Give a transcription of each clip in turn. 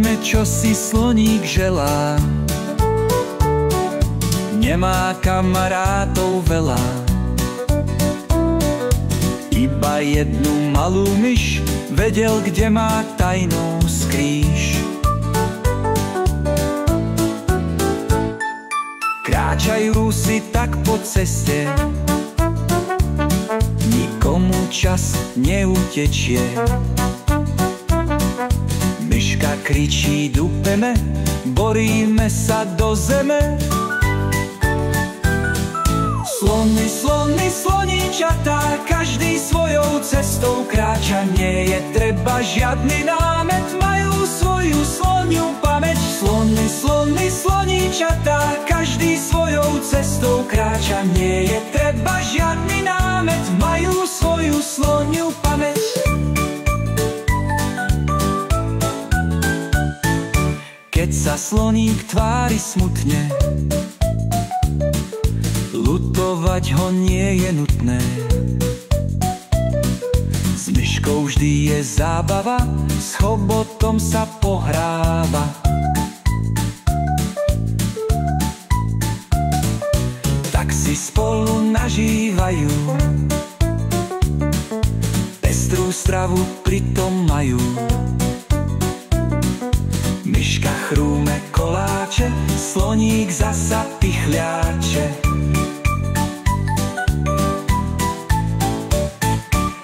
Vieme, čo si sloník želá, nemá kamarátov veľa, iba jednu malú myš, vedel, kde má tajnú skrýš. Kráčajú si tak po ceste, nikomu čas neutečie. Myška kričí, dupeme, boríme sa do zeme. Slony, slony, sloníčatá, každý svojou cestou kráča, nie je treba žiadny námet, majú svoju sloniu pamäť. Slony, slony, sloníčatá, každý svojou cestou kráča, nie je treba žiadny námet, majú svoju sloniu pamäť. Keď sa sloník tvári smutne, ľutovať ho nie je nutné. S myškou vždy je zábava, s chobotom sa pohráva. Tak si spolu nažívajú, pestrú stravu pritom majú. Myška chrúme koláče, sloník zasa pichľáče.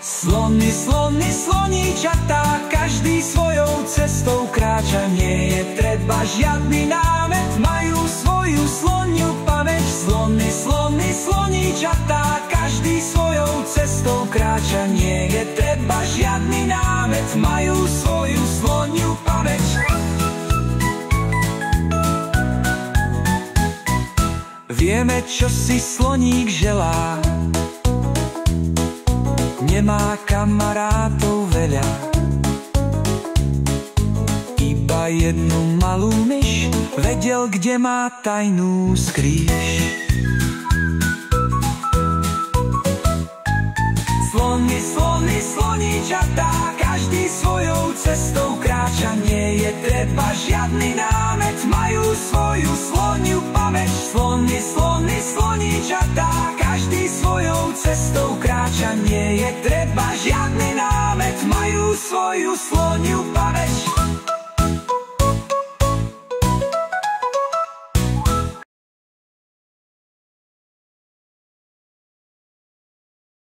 Slony, slony, sloníčatá, každý svojou cestou kráča, nie je treba žiadny námet, majú svoju sloniu pamäť. Slony, slony, sloníčatá, každý svojou cestou kráča, nie je treba žiadny námet, majú svoju sloniu pamäť. Vieme, čo si sloník želá, nemá kamarátov veľa, iba jednu malú myš, vedel, kde má tajnú skrýš. Slony, slony, sloníčatá, každý svojou cestou kráča, nie je treba žiadny námet, majú svoju sloniu pamäť. Slony, slony, sloníčatá, každý svojou cestou kráča, nie je treba žiadny námet, majú svoju sloniu pamäť.